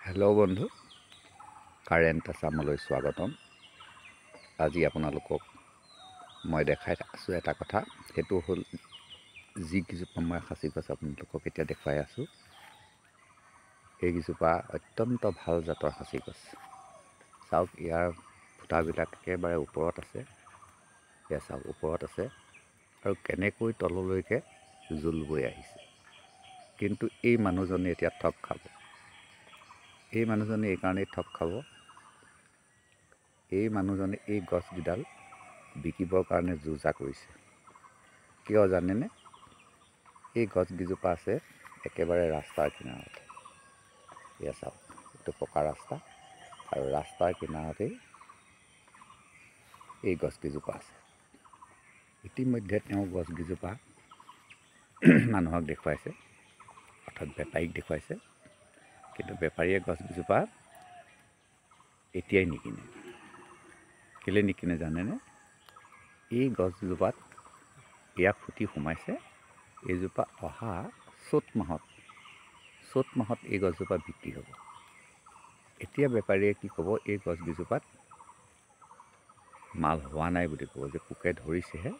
Hello' বন্ধু, current আছামলৈ স্বাগতম। আজি আপোনালোকক মই দেখাই আছোঁ এটা কথা, সেইটো হ'ল যিকেইজোপা মই সাঁচি গছ আপোনালোকক এতিয়া দেখুৱাই আছোঁ, এইকেইজোপা অত্যন্ত ভাল জাতৰ সাঁচি গছ। চাওক, ইয়াৰ ফুটাবিলাক একেবাৰে ওপৰত আছে, এয়া চাওক ওপৰত আছে আৰু কেনেকৈ তললৈকে জোল বৈ আহিছে। কিন্তু এই মানুহজনে এতিয়া ঠগ খাব। এই মানুহজনে এইকাৰণেই ঠগ খাব, এই মানুহজনে এই গছকেইডাল বিকিবৰ কাৰণে যো-জা কৰিছে। কিয় জানেনে? এই গছকেইজোপা আছে একেবাৰে ৰাস্তাৰ কিনাৰত। এয়া চাওক, এইটো পকা ৰাস্তা আৰু ৰাস্তাৰ কিনাৰতেই এই গছকেইজোপা আছে। ইতিমধ্যে তেওঁ গছকেইজোপা মানুহক দেখুৱাইছে, অৰ্থাৎ বেপাৰীক দেখুৱাইছে। কিন্তু বেপাৰীয়ে গছকেইজোপা এতিয়াই নিকিনে। কেলৈ নিকিনে জানেনে? এই গছজোপাত এয়া ফুটি সোমাইছে, এইজোপা অহা চ'ত মাহত এই গছজোপা বিক্ৰী হ'ব। এতিয়া বেপাৰীয়ে কি ক'ব? এই গছকেইজোপাত মাল হোৱা নাই বুলি ক'ব, যে পোকে ধৰিছেহে,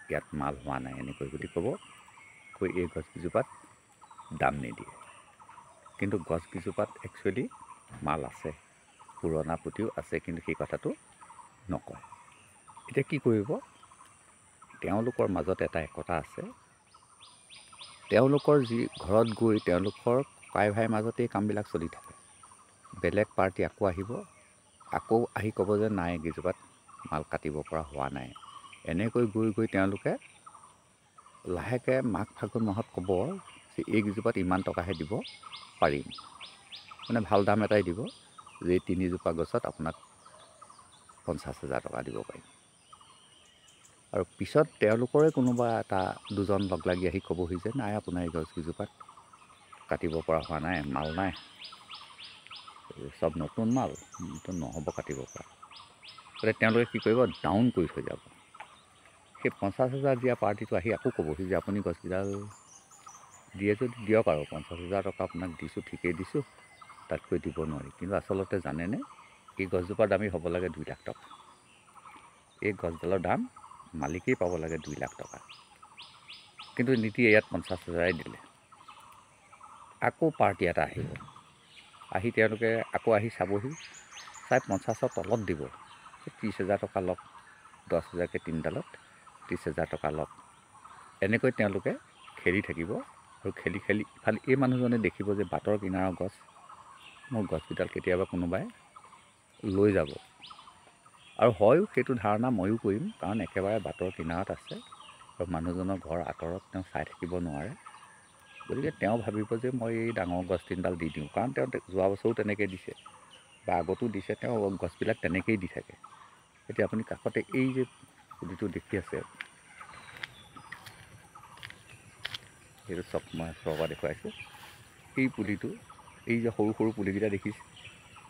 ইয়াত মাল হোৱা নাই এনেকৈ বুলি ক'ব, কৈ এই গছকেইজোপাত দাম নিদিয়ে। কিন্তু গছকেইজোপাত একচুৱেলি মাল আছে, পুৰণা পুতিও আছে, কিন্তু সেই কথাটো নকয়। এতিয়া কি কৰিব? তেওঁলোকৰ মাজত এটা একতা আছে। তেওঁলোকৰ যি ঘৰত গৈ তেওঁলোকৰ ককাই ভাইৰ মাজতেই কামবিলাক চলি থাকে। বেলেগ পাৰ্টি আকৌ আহিব, আকৌ আহি ক'ব যে নাই, এইকেইজোপাত মাল কাটিব পৰা হোৱা নাই। এনেকৈ গৈ গৈ তেওঁলোকে লাহেকৈ মাঘ ফাগুন মাহত ক'ব যে এইকেইজোপাত ইমান টকাহে দিব পাৰিম, মানে ভাল দাম এটাই দিব, যে এই 3জোপা গছত আপোনাক 50,000 টকা দিব পাৰিম। আৰু পিছত তেওঁলোকৰে কোনোবা এটা দুজন লগ লাগি আহি ক'বহি যে নাই, আপোনাৰ এই গছকেইজোপাত কাটিব পৰা হোৱা নাই, মাল নাই, চব নতুন মাল, নহ'ব কাটিব পৰা। গতিকে তেওঁলোকে কি কৰিব? ডাউন কৰি থৈ যাব। সেই 50,000 দিয়া পাৰ্টিটো আহি আকৌ ক'বহি যে আপুনি গছকেইডাল দিয়ে যদি দিয়ক, আৰু 50,000 টকা আপোনাক দিছোঁ, ঠিকেই দিছোঁ, তাতকৈ দিব নোৱাৰি। কিন্তু আচলতে জানেনে, এই গছজোপাৰ দামেই হ'ব লাগে 2 লাখ টকা। এই গছডালৰ দাম মালিকেই পাব লাগে 2 লাখ টকা, কিন্তু নিদিয়ে, ইয়াত 50,000 দিলে। আকৌ পাৰ্টি এটা আহিব, আহি তেওঁলোকে আকৌ আহি চাবহি, চাই 50ৰ তলত দিব, 30,000 টকা লওক, 10,000কৈ 3ডালত 30,000 টকা লওক। এনেকৈ তেওঁলোকে খেলি থাকিব, আৰু খেলি ইফালে এই মানুহজনে দেখিব যে বাটৰ কিনাৰৰ গছ, মোৰ গছকেইডাল কেতিয়াবা কোনোবাই লৈ যাব। আৰু হয়ো, সেইটো ধাৰণা ময়ো কৰিম, কাৰণ একেবাৰে বাটৰ কিনাৰত আছে আৰু মানুহজনৰ ঘৰ আঁতৰত, তেওঁ চাই থাকিব নোৱাৰে। গতিকে তেওঁ ভাবিব যে মই এই ডাঙৰ গছ 3ডাল দি দিওঁ, কাৰণ তেওঁ যোৱা বছৰো তেনেকৈ দিছে বা আগতো দিছে, তেওঁ গছবিলাক তেনেকৈয়ে দি থাকে। এতিয়া আপুনি কাষতে এই যে পুলিটো দেখি আছে, সেইটো চক মই ওচৰৰ পৰা দেখুৱাইছোঁ। এই পুলিটো, এই যে সৰু সৰু পুলিকেইটা দেখিছে,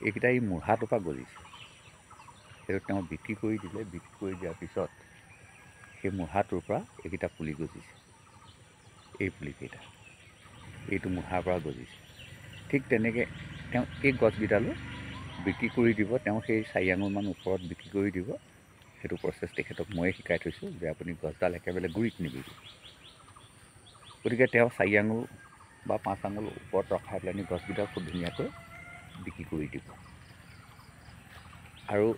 এইকেইটা এই মূঢ়াটোৰ পৰা গজিছে। সেইটো তেওঁ বিক্ৰী কৰি দিলে, বিক্ৰী কৰি দিয়াৰ পিছত সেই মূঢ়াটোৰ পৰা এইকেইটা পুলি গজিছে। এই পুলিকেইটা এইটো মূঢ়াৰ পৰা গজিছে। ঠিক তেনেকৈ তেওঁ এই গছকেইডালো বিক্ৰী কৰি দিব, তেওঁ সেই 4 আঙুলমান ওপৰত বিক্ৰী কৰি দিব। সেইটো প্ৰচেছ তেখেতক ময়ে শিকাই থৈছোঁ, যে আপুনি গছডাল একেবাৰে গুৰিত নিবিকিব। গতিকে তেওঁ 4 আঙুল বা 5 আঙুল ওপৰত ৰখাই পেলাইনি গছকেইডাল খুব ধুনীয়াকৈ বিক্ৰী কৰি দিব। আৰু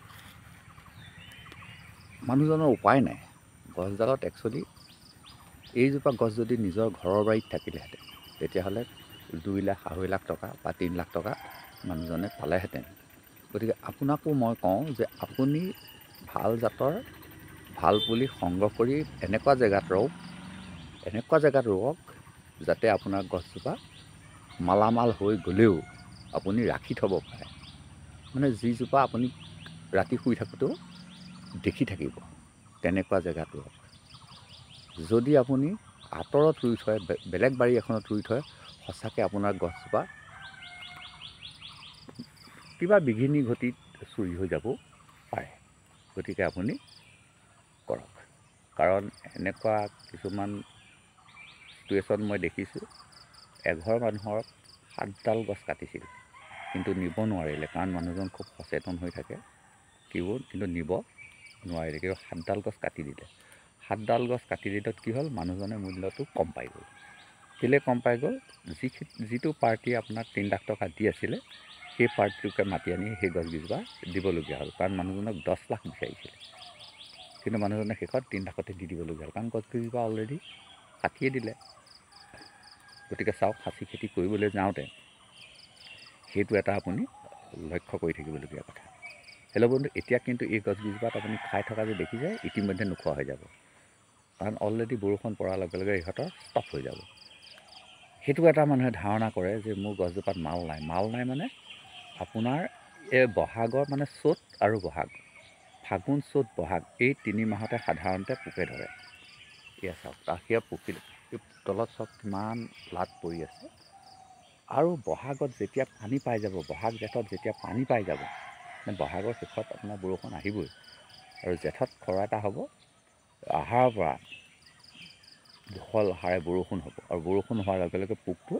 মানুহজনৰ উপায় নাই। গছডালত একচুৱেলি এইজোপা গছ যদি নিজৰ ঘৰৰ বাৰীত থাকিলেহেঁতেন, তেতিয়াহ'লে 2 লাখ, 2.5 লাখ টকা বা 3 লাখ টকা মানুহজনে পালেহেঁতেন। গতিকে আপোনাকো মই কওঁ যে আপুনি ভাল জাতৰ ভাল পুলি সংগ্ৰহ কৰি এনেকুৱা জেগাত ৰুৱক, যাতে আপোনাৰ গছজোপা মালামাল হৈ গ'লেও আপুনি ৰাখি থ'ব পাৰে। মানে যিজোপা আপুনি ৰাতি শুই থাকোঁতেও দেখি থাকিব, তেনেকুৱা জেগাত ৰুৱক। যদি আপুনি আঁতৰত ৰুই থয়, বেলেগ বাৰী এখনত ৰুই থয়, সঁচাকৈ আপোনাৰ গছজোপা কিবা বিঘিনি ঘটিত চুৰি হৈ যাব পাৰে। গতিকে আপুনি কৰক, কাৰণ এনেকুৱা কিছুমান চিটুৱেশ্যন মই দেখিছোঁ, এঘৰ মানুহৰ 7ডাল গছ কাটিছিল, কিন্তু নিব নোৱাৰিলে, কাৰণ মানুহজন খুব সচেতন হৈ থাকে কিন্তু নিব নোৱাৰিলে, কিন্তু 7ডাল গছ কাটি দিলে। 7ডাল গছ কাটি দিলত কি হ'ল, মানুহজনে মূল্যটো কম পাই গ'ল। কেলৈ কম পাই গ'ল, যিটো পাৰ্টিয়ে আপোনাক 3 লাখ টকা দি আছিলে, সেই পাৰ্টিটোকে মাতি আনি সেই গছকেইজোপা দিবলগীয়া হ'ল, কাৰণ মানুহজনক 10 লাখ বিচাৰিছিলে, কিন্তু মানুহজনে শেষত 3 লাখতে দি দিবলগীয়া হ'ল, কাৰণ গছকেইজোপা অলৰেডি কাটিয়ে দিলে। গতিকে চাওক, খাচী খেতি কৰিবলৈ যাওঁতে সেইটো এটা আপুনি লক্ষ্য কৰি থাকিবলগীয়া কথা। হেল্ল' বন্ধু, এতিয়া কিন্তু এই গছকেইজোপাত আপুনি খাই থকা যে দেখিছে, ইতিমধ্যে নোখোৱা হৈ যাব, কাৰণ অলৰেডি বৰষুণ পৰাৰ লগে লগে ইহঁতৰ ষ্টপ হৈ যাব। সেইটো এটা মানুহে ধাৰণা কৰে যে মোৰ গছজোপাত মাল নাই। মাল নাই মানে আপোনাৰ এই বহাগৰ মানে চ'ত আৰু বহাগ, ফাগুন চ'ত বহাগ, এই 3 মাহতে সাধাৰণতে পোকে ধৰে। এয়া চাওক, সেয়া পকি তলত চাওক কিমান লাট পৰি আছে। আৰু বহাগত যেতিয়া পানী পাই যাব, বহাগ জেঠত যেতিয়া পানী পাই যাব, মানে বহাগৰ শেষত আপোনাৰ বৰষুণ আহিবই, আৰু জেঠত খৰা এটা হ'ব, আহাৰৰ পৰা জোখল হাৰে বৰষুণ হ'ব, আৰু বৰষুণ হোৱাৰ লগে লগে পোকটো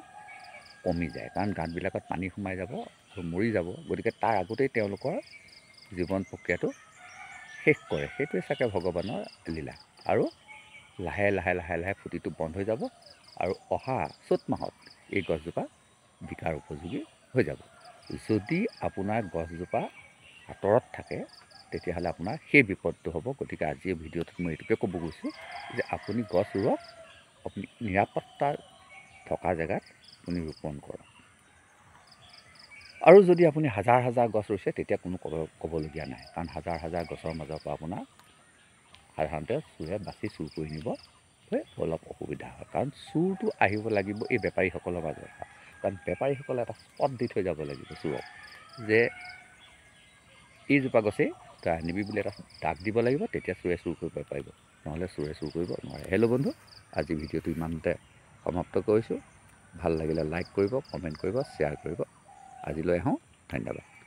কমি যায়, কাৰণ গাঁতবিলাকত পানী সোমাই যাব আৰু মৰি যাব। গতিকে তাৰ আগতেই তেওঁলোকৰ জীৱন প্ৰক্ৰিয়াটো শেষ কৰে। সেইটোৱে চাগে ভগৱানৰ লীলা। আৰু লাহে লাহে লাহে লাহে ফুটিটো বন্ধ হৈ যাব, আৰু অহা চ'ত মাহত এই গছজোপা বিকাৰ উপযোগী হৈ যাব। যদি আপোনাৰ গছজোপা আঁতৰত থাকে, তেতিয়াহ'লে আপোনাৰ সেই বিপদটো হ'ব। গতিকে আজিৰ ভিডিঅ'টোত মই এইটোকে ক'ব গৈছোঁ যে আপুনি গছ ৰুৱক, আপুনি নিৰাপত্তা থকা জেগাত আপুনি ৰোপণ কৰক। আৰু যদি আপুনি হাজাৰ হাজাৰ গছ ৰুইছে, তেতিয়া কোনো ক'বলগীয়া নাই, কাৰণ হাজাৰ হাজাৰ গছৰ মাজৰ পৰা আপোনাৰ সাধাৰণতে চোৰে বাচি চুৰ কৰি নিব অলপ অসুবিধা হয়, কাৰণ চুৰটো আহিব লাগিব এই বেপাৰীসকলৰ মাজৰ পৰা, কাৰণ বেপাৰীসকলে এটা স্পট দি থৈ যাব লাগিব চোৰক, যে এইজোপা গছেই তই আনিবি বুলি এটা ডাক দিব লাগিব, তেতিয়া চোৰে চুৰ কৰিব পাৰিব, নহ'লে চোৰে চুৰ কৰিব নোৱাৰে। হেল্ল' বন্ধু, আজি ভিডিঅ'টো ইমানতে সমাপ্ত কৰিছোঁ। ভাল লাগিলে লাইক কৰিব, কমেণ্ট কৰিব, শ্বেয়াৰ কৰিব। আজিলৈ আহোঁ, ধন্যবাদ।